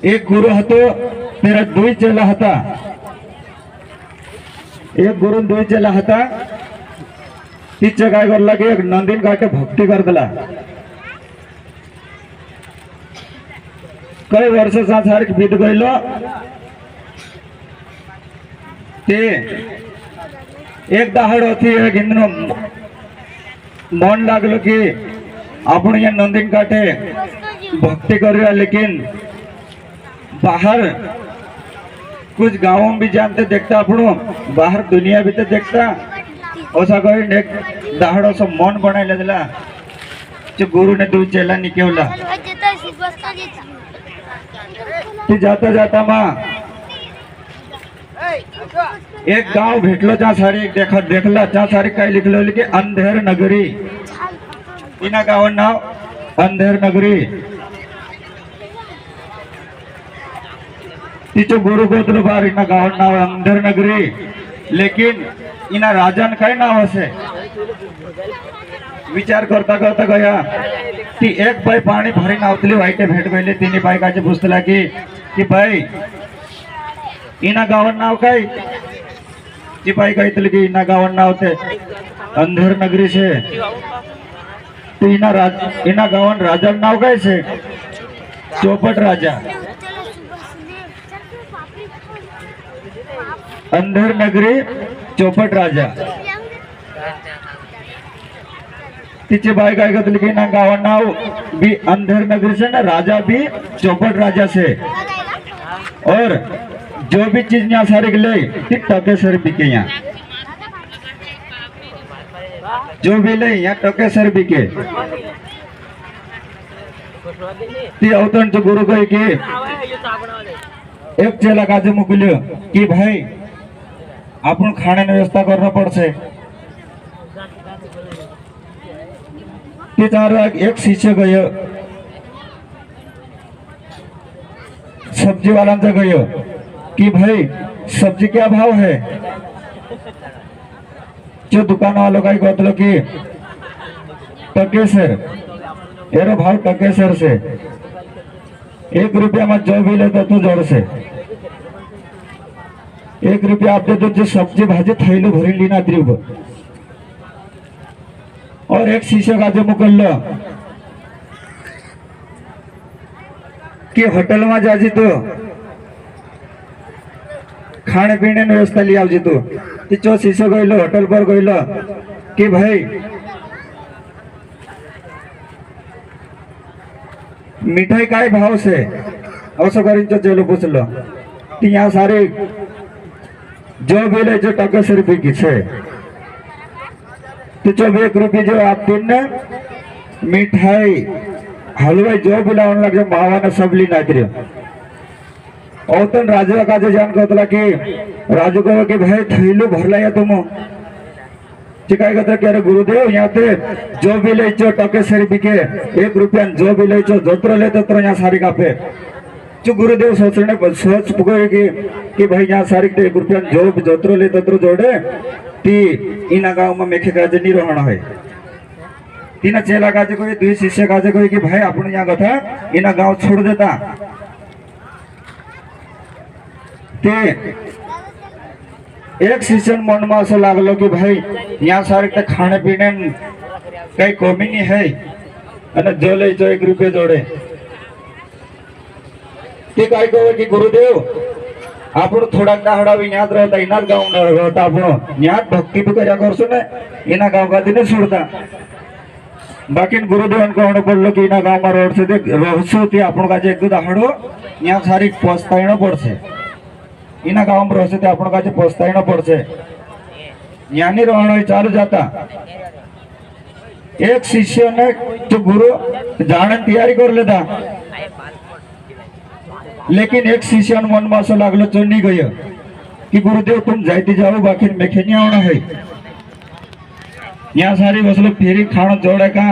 एक गुरु हतो तेरा दुई चेला हता। एक गुरु दुई चेला हता। तीचे काय करला की एक नंदीन घाटे भक्ति कर दिला। कई वर्ष सारखी बीत गईलो ते एक दाहड़ होती एक इंद्र मन लागलो कि आपण ये नंदीन काटे भक्ति कर रहा, लेकिन बाहर कुछ गाँव में भी जानते देखता आपण बाहर दुनिया भी तो देखता ऐसा कही एक दाहड़ सब मन बनाई दिला। जो गुरु ने दो चेला निकला ती जाता जाता माँ एक गांव भेटलो जहाँ सारी एक देखला जहाँ सारी काय लिखलो की अंधेर नगरी। इना गावन नाव अंधेर नगरी। तिचो गुरु गोत्र बार इना गावन नाव अंधेर नगरी, लेकिन इना राजन काय नाव असे विचार करता करता गया कि एक बाई पानी भरी नावतली वाईटे भेट गईले। तिनी बायकाचे पुस्तला की बाई इना गावन नाव काय? ती बाई कहतली की इना गावन नाव ते अंधेर नगरी से। तो इना गावन राजा नाव काय से? चौपट राजा। अंधेर नगरी चौपट राजा। तिचे बाई काय कहतली की इना गावन नाव भी अंधेर नगरी से ना, राजा भी चौपट राजा से। और जो भी चीज यहाँ सारी ले टके सर बिके। यहाँ जो भी ले यहाँ टके सर बिके। अवतन जो गुरु कहे कि एक चेला काजे मुकल्यो कि भाई अपन खाने व्यवस्था करना पड़से। एक शिष्य गयो सब्जी वाला से गयो कि भाई सब्जी क्या भाव है? जो दुकान वालों का कहते कि टकेसर एरो भाव टकेसर से 1 रुपया में जो भी ले तो जोड़ से 1 रुपया आप दे तो जो सब्जी भाजी थैलू भरी लीना द्रीब। और एक शीशे का जो मुकल्लो कि होटल में जाजी तो खाने पीने व्यवस्था लिया तो चो शीशो गईलो होटल पर गईलो कि भाई मिठाई काय भाव से ऐसा कर चलो पूछ लो कि यहाँ सारे जो भी ले जो टके से रुपये की छे तो जो 1 रुपये जो आप दिन मिठाई हलवाई जो भी लावन लग जाए मावा ने सब ली नादरी। औतन राजू का जान कहतला कि राजू कहो कि भाई थैलू भरला या तुम चिकाई कहता कि अरे गुरुदेव यहाँ पे जो भी ले चो टके सर बिके 1 रुपया जो भी ले चो जोत्र ले तोत्र यहाँ सारी का पे जो गुरुदेव सोच पुगे कि भाई यहाँ सारी 1 रुपया जो जोत्र ले तोत्र जोड़े ती इना गाँव में मेखे काजे नहीं रहना है। तीना चेला काजे कोई 2 शिष्य काजे कोई कि भाई अपन यहाँ कथा इना गाँव छोड़ देता। एक शिष्य मन में ऐसा लागलो कि भाई यहाँ सारे खाने पीने कई कमी नहीं है जो ले जो 1 रुपये जोड़े ते काय कहो कि गुरुदेव आपण थोड़ा दाहड़ा भी याद रहता इना गाँव न रहता आपण याद भक्ति भी क्या करसो ना इना गाँव का दिन छोड़ता। बाकी गुरुदेव कहना पड़लो कि इना गाँव में रोड से रहसो थी आपण का एक दाहड़ो यहाँ सारी पछताइनो पड़से। इना गाँव में रहसे थे आपण का पछताइनो पड़से यहाँ नहीं रहना चालू जाता। एक शिष्य ने जो गुरु जाने तैयारी कर लेता, लेकिन एक शिष्य मन में ऐसा लागलो जो नहीं गयो कि गुरुदेव तुम जाती जाओ बाकी मेखे नहीं आना है। यहाँ सारी वसलो फेरी खाना जोड़े का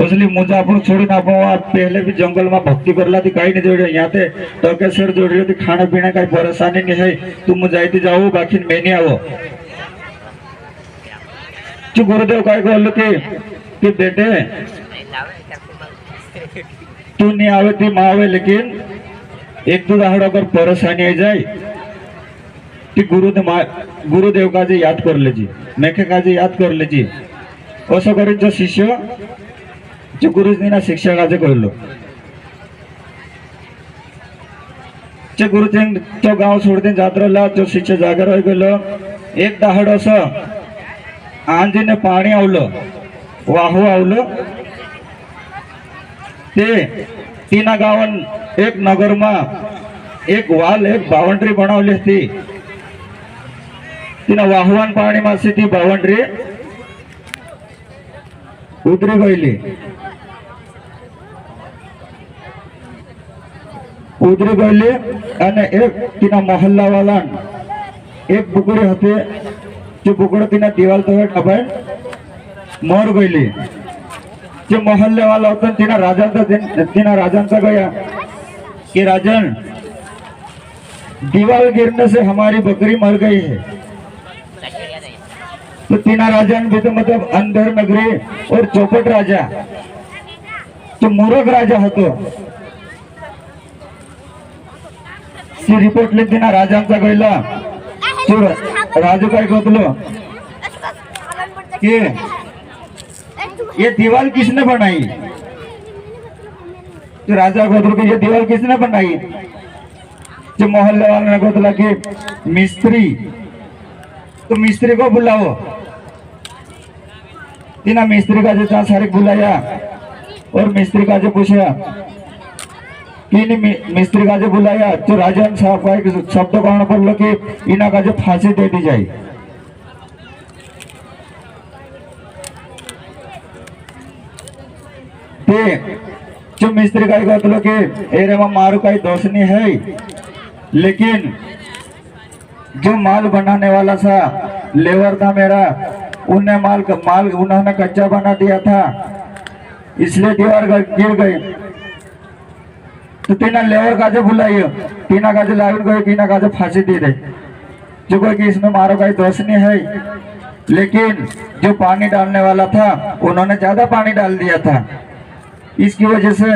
उसली मुझे अपन छोड़ी ना पहले भी जंगल में भक्ति करला थी कहीं नहीं जोड़े यहाँ पे टके सर जोड़ रही थी खाने पीने का परेशानी नहीं है तुम जाती जाओ बाकी मैं नहीं आओ। जो गुरुदेव का बोल कि बेटे तू नहीं आवे थी माँ आवे, लेकिन एक दो दाहड़ अगर परेशानी आ जाए कि गुरुदेव का जे याद कर लेजी मेखे का जे याद कर लेजी असं करीत जो शिष्य जो गुरुजीना शिक्षा का जे कहलो जे गुरुजी तो गाव सोडून जात राहिला जो शिष्य जागे रही गेलो एक दाहड असं आंजीने पाणी आवलं वाहू आवलं ते तीना गावन एक नगर में एक वाल एक बाउंड्री बनावली थी तीना वाहवान पाणी में ती बाउंड्री उतरी गई અને એક તેના મહોલ્લા વાળા એક બુકડી હતી જે બુકડો તેના દિવાલ તો દબાઈ મર ગયેલી જે મહોલ્લે વાળા હતો તેના રાજાंता गया कि राजन दीवार गिरने से हमारी बकरी मर गई है। तो तीना राजन भी तो मतलब अंधर नगरी और चौपट राजा जो मूर्ख राजा હતો ती रिपोर्ट लिखती ना राजांचा गयला तो राजू काय कहतलो कि ये दीवार किसने बनाई तो राजा कहतलो कि ये दीवार किसने बनाई जो मोहल्ले वाले ने कहतला कि मिस्त्री तो मिस्त्री को बुलाओ तीना मिस्त्री का जो सारे बुलाया और मिस्त्री का जो पूछा मिस्त्री का जो बुलाया तो राजन साहब का एक शब्द कहना पड़लो कि इना का जो फांसी दे दी जाए। जो मिस्त्री का कहलो कि एरे में मारू का दोष नहीं है लेकिन जो माल बनाने वाला था लेबर था मेरा उन्हें माल उन्होंने कच्चा बना दिया था इसलिए दीवार गिर गई। तो तीना लेबर का जो बुलाइयो तीना का जो लाइन गए तीना का जो फांसी दे दे जो कोई कि इसमें मारो का दोष नहीं है लेकिन जो पानी डालने वाला था उन्होंने ज्यादा पानी डाल दिया था इसकी वजह से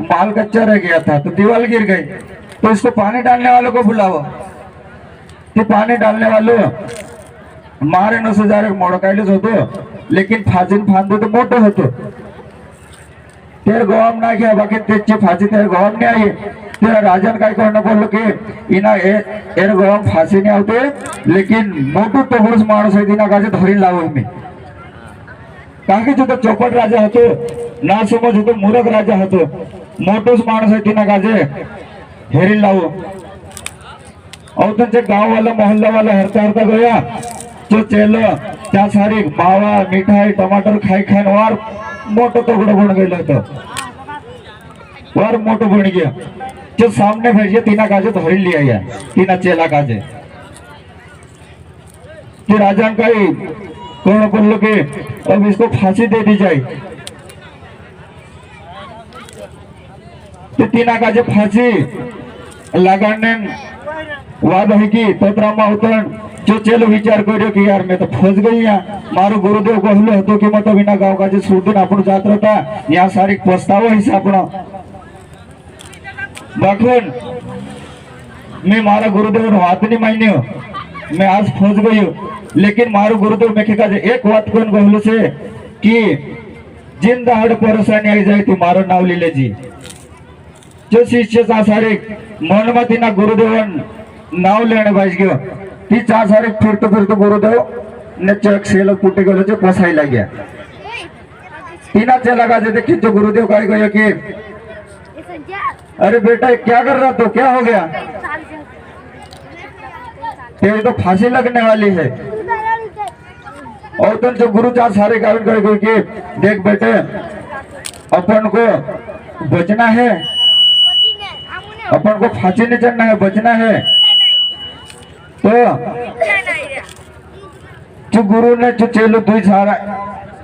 माल कच्चा रह गया था तो दीवार गिर गई। तो इसको पानी डालने वालों को बुलाओ तो पानी डालने वालों मारे न से जारे मोड़कायलेच होतो लेकिन फांसी फांदो तो मोठो होतो तेर गोवाम ना गया बाकी तेज फांसी तेर गोवाम नहीं आई तेरा राजन काय करना बोलो कि इना एर गोवाम फांसी नहीं आते लेकिन मोटू टोगरुस माणूस है दिना काजे धरीन लावो मी काके जो तो चौपट राजा हतो ना समज होतो मूर्ख राजा हतो मोटूस माणूस है दिना काजे हेरीन लावो और त्यांचे गाव वाला मोहल्ला वाला हरता हरता गया जो चेलो त्या सारी मावा मिठाई टमाटर खाई खाई वार मोटो टुकड़ो बन गया तो वार मोटो बन गया जो सामने भेजिए तीना काजे धरी लिया या तीना चेला काजे कि राजा का ही कौन बोल लो कि अब इसको फांसी दे दी जाए। तो तीना काजे फांसी लगाने वाद है कि तोतरामा उतरण जो चेलो विचार करो कि यार मैं तो फंस गई यहाँ मारो गुरुदेव कहलो हतो कि मैं तो बिना गाँव का जो सूट दिन अपन जात रहता यहाँ सारी पछतावा ही अपना बाखून मैं मारा गुरुदेव बात नहीं मान्यो मैं आज फंस गई हूँ लेकिन मारो गुरुदेव में का एक बात कौन कहलो से कि जिन दाहड़ परेशानी आई जाए थी मारो नाव लीले जी जो शिष्य सारे मन में तीना गुरुदेवन नाव लेने बाज गयो ती चार सारे फिरतो गुरुदेव ने चक सेल फुटे गलो जो फसाई लग गया तीना चला गा जे देखी जो गुरुदेव का गयो कि अरे बेटा क्या कर रहा तो क्या हो गया तेरी तो फांसी लगने वाली है। और तो जो गुरु चार सारे गावन कर गए कि देख बेटे अपन को बचना है अपन को फांसी नहीं चढ़ना है बचना है। तो जो गुरु ने जो चेलो दुई सारा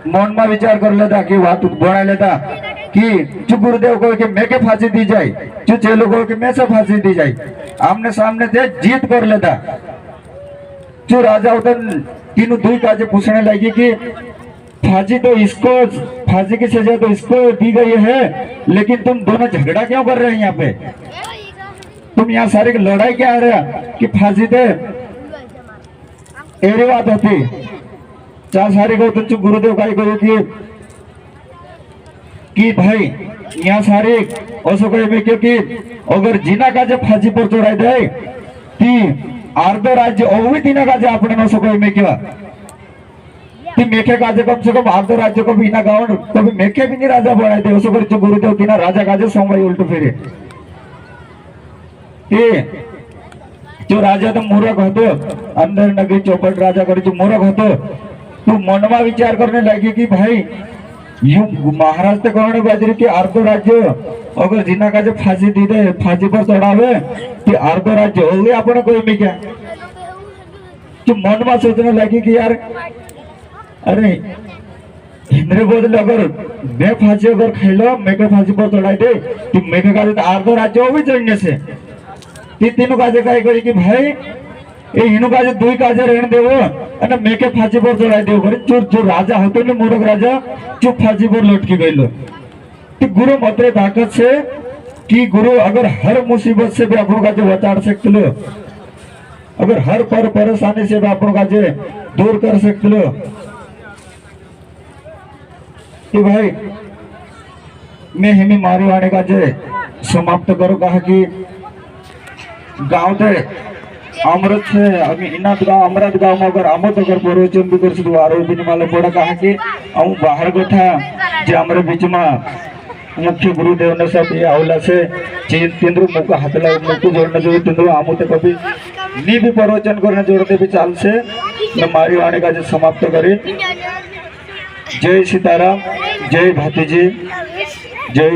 मन में विचार कर लेता कि बात बना लेता कि जो गुरुदेव को कि मैं के फांसी दी जाए जो चेलो को कि मैं से फांसी दी जाए आमने सामने थे जीत कर लेता। जो राजा उधर तीनों दुई काजे पूछने लगी कि फांसी तो इसको फांसी की सजा तो इसको दी गई है लेकिन तुम दोनों झगड़ा क्यों कर रहे हैं यहाँ पे। तुम यहाँ सारी की लड़ाई क्या आ रहा कि फांसी दे एरी बात होती चा सारी को तुम गुरुदेव काय करो कि भाई यहाँ सारे असो कहे में क्योंकि अगर जिना का जब फांसी पर चढ़ाई दे ती अर्ध राज्य अवि दिना का जब अपने नसो कहे में क्या ती मेखे काजे कम से कम अर्ध राज्य को भी ना गाँव कभी मेखे भी नहीं राजा बनाए दे असो कर गुरुदेव की ना राजा काजे समय उल्टो फिरे जो राजा तो मूर्ख होतो अंदर नगरी चौपट राजा करे जो मूर्ख होतो तू मनमा विचार करने लगी कि भाई यू महाराज तो कहने बाजरी कि अर्ध राज्य अगर जिना का जो फांसी दी दे फांसी पर चढ़ावे कि अर्ध राज्य हो गया अपने कोई में क्या तो मनमा सोचने लगी कि यार अरे इंद्र बोले अगर मैं फांसी अगर खेलो मैं को फांसी पर चढ़ाई दे तो मैं का अर्ध राज्य हो भी चढ़ने से तीनों काजे काय करी कि भाई ए हिनु काजे दुई काजे रहने देवो અને મેકે फांसी पर चढ़ाई देव करे जो राजा होते ने मूर्ख राजा जो फांसी पर लटकी गइलो तो गुरु मते ताकत से कि गुरु अगर हर मुसीबत से भी आपन काजे बचा सकते लो अगर हर परेशानी से भी आपन काजे दूर कर सकते लो कि भाई मैं हिमी मारी वाणे काजे समाप्त करो कहा कि गाँव थे अमृत से अभी इनात गाँव अमृत गाँव में अगर अमृत अगर प्रवचन भी कर सकते आरो दिन माले पड़ा कहा कि हम बाहर को था जो हमारे बीच में मुख्य गुरुदेव ने सब ये आवला से तीनों मुख हाथ ला मुख जोड़ने जो तीनों आमु तो कभी नी भी प्रवचन करने जोड़ते भी चाल से मैं मारी वाणी का जो समाप्त करें। जय सीताराम, जय भातीजी, जय।